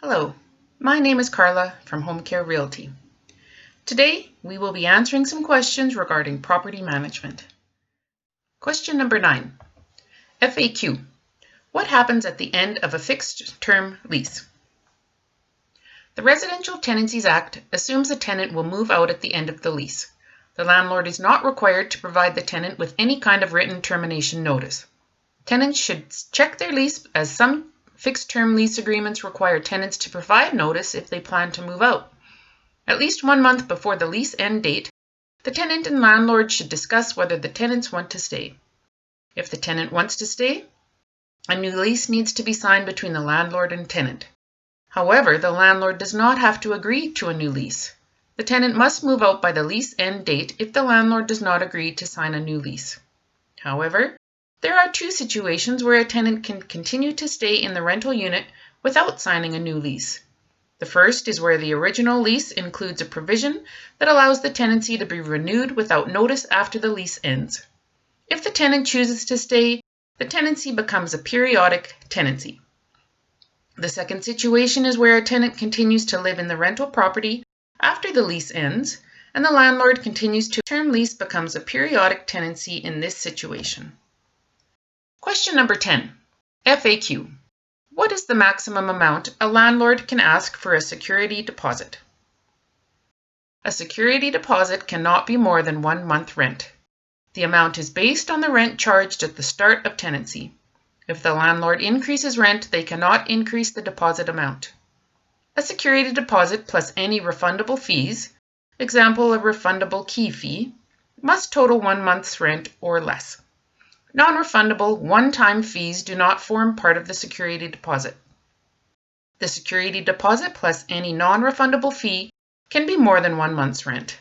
Hello, my name is Carla from Homecare Realty. Today, we will be answering some questions regarding property management. Question number 9. FAQ. What happens at the end of a fixed-term lease? The Residential Tenancies Act assumes a tenant will move out at the end of the lease. The landlord is not required to provide the tenant with any kind of written termination notice. Tenants should check their lease, as some fixed-term lease agreements require tenants to provide notice if they plan to move out. At least 1 month before the lease end date, the tenant and landlord should discuss whether the tenants want to stay. If the tenant wants to stay, a new lease needs to be signed between the landlord and tenant. However, the landlord does not have to agree to a new lease. The tenant must move out by the lease end date if the landlord does not agree to sign a new lease. However, there are 2 situations where a tenant can continue to stay in the rental unit without signing a new lease. The first is where the original lease includes a provision that allows the tenancy to be renewed without notice after the lease ends. If the tenant chooses to stay, the tenancy becomes a periodic tenancy. The second situation is where a tenant continues to live in the rental property after the lease ends, and the landlord continues to. Term lease becomes a periodic tenancy in this situation. Question number 10. FAQ. What is the maximum amount a landlord can ask for a security deposit? A security deposit cannot be more than 1 month rent. The amount is based on the rent charged at the start of tenancy. If the landlord increases rent, they cannot increase the deposit amount. A security deposit plus any refundable fees, example a refundable key fee, must total 1 month's rent or less. Non-refundable one-time fees do not form part of the security deposit. The security deposit plus any non-refundable fee can be more than 1 month's rent.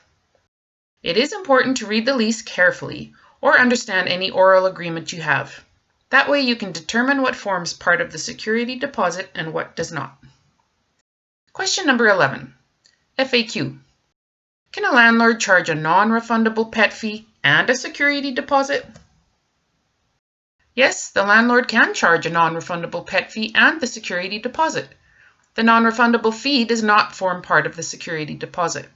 It is important to read the lease carefully or understand any oral agreement you have. That way you can determine what forms part of the security deposit and what does not. Question number 11. FAQ. Can a landlord charge a non-refundable pet fee and a security deposit? Yes, the landlord can charge a non-refundable pet fee and the security deposit. The non-refundable fee does not form part of the security deposit.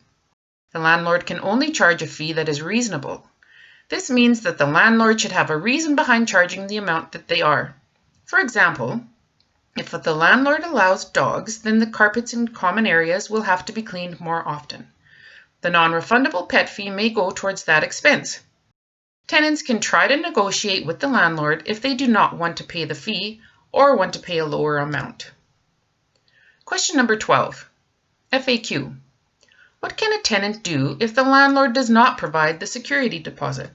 The landlord can only charge a fee that is reasonable. This means that the landlord should have a reason behind charging the amount that they are. For example, if the landlord allows dogs, then the carpets in common areas will have to be cleaned more often. The non-refundable pet fee may go towards that expense. Tenants can try to negotiate with the landlord if they do not want to pay the fee or want to pay a lower amount. Question number 12. FAQ. What can a tenant do if the landlord does not provide the security deposit?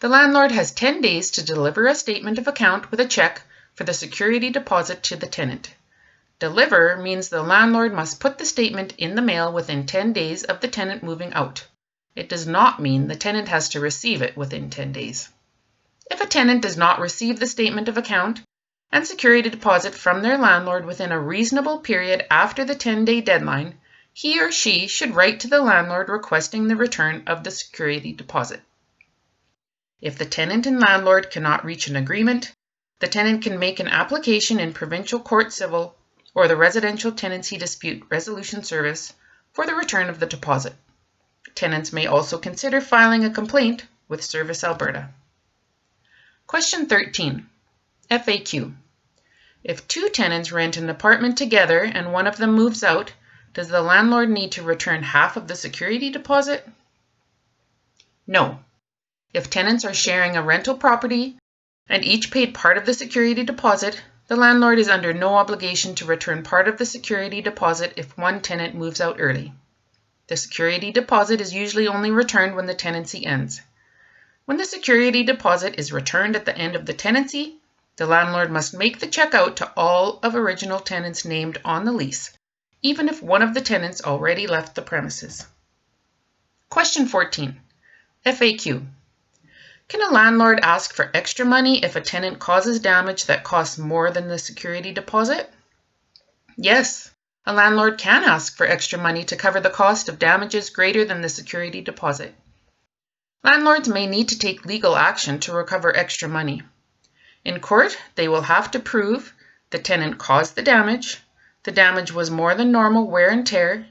The landlord has 10 days to deliver a statement of account with a check for the security deposit to the tenant. Deliver means the landlord must put the statement in the mail within 10 days of the tenant moving out. It does not mean the tenant has to receive it within 10 days. If a tenant does not receive the statement of account and security deposit from their landlord within a reasonable period after the 10-day deadline, he or she should write to the landlord requesting the return of the security deposit. If the tenant and landlord cannot reach an agreement, the tenant can make an application in Provincial Court Civil or the Residential Tenancy Dispute Resolution Service for the return of the deposit. Tenants may also consider filing a complaint with Service Alberta. Question 13. FAQ. If 2 tenants rent an apartment together and one of them moves out, does the landlord need to return half of the security deposit? No. If tenants are sharing a rental property and each paid part of the security deposit, the landlord is under no obligation to return part of the security deposit if one tenant moves out early. The security deposit is usually only returned when the tenancy ends. When the security deposit is returned at the end of the tenancy, the landlord must make the check out to all of original tenants named on the lease, even if one of the tenants already left the premises. Question 14. FAQ. Can a landlord ask for extra money if a tenant causes damage that costs more than the security deposit? Yes, a landlord can ask for extra money to cover the cost of damages greater than the security deposit. Landlords may need to take legal action to recover extra money. In court, they will have to prove the tenant caused the damage was more than normal wear and tear,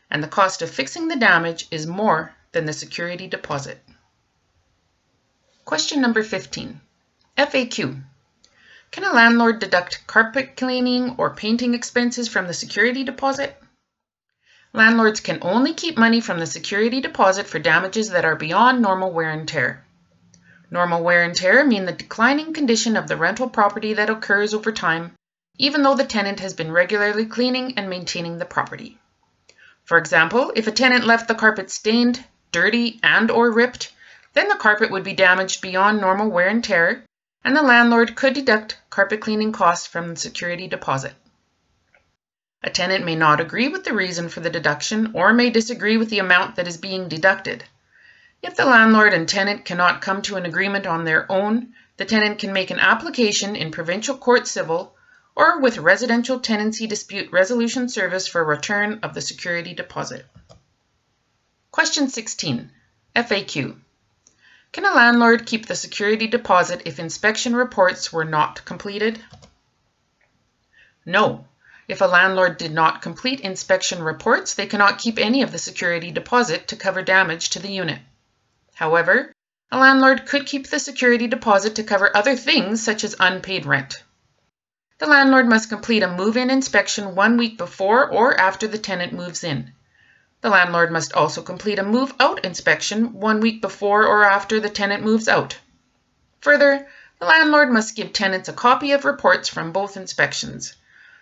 and the cost of fixing the damage is more than the security deposit. Question number 15. FAQ. Can a landlord deduct carpet cleaning or painting expenses from the security deposit? Landlords can only keep money from the security deposit for damages that are beyond normal wear and tear. Normal wear and tear mean the declining condition of the rental property that occurs over time, even though the tenant has been regularly cleaning and maintaining the property. For example, if a tenant left the carpet stained, dirty, and/or ripped, then the carpet would be damaged beyond normal wear and tear, and the landlord could deduct carpet cleaning costs from the security deposit. A tenant may not agree with the reason for the deduction or may disagree with the amount that is being deducted. If the landlord and tenant cannot come to an agreement on their own, the tenant can make an application in Provincial Court Civil or with Residential Tenancy Dispute Resolution Service for return of the security deposit. Question 16. FAQ. Can a landlord keep the security deposit if inspection reports were not completed? No. If a landlord did not complete inspection reports, they cannot keep any of the security deposit to cover damage to the unit. However, a landlord could keep the security deposit to cover other things such as unpaid rent. The landlord must complete a move-in inspection 1 week before or after the tenant moves in. The landlord must also complete a move-out inspection 1 week before or after the tenant moves out. Further, the landlord must give tenants a copy of reports from both inspections.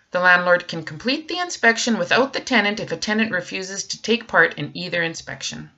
The landlord can complete the inspection without the tenant if a tenant refuses to take part in either inspection.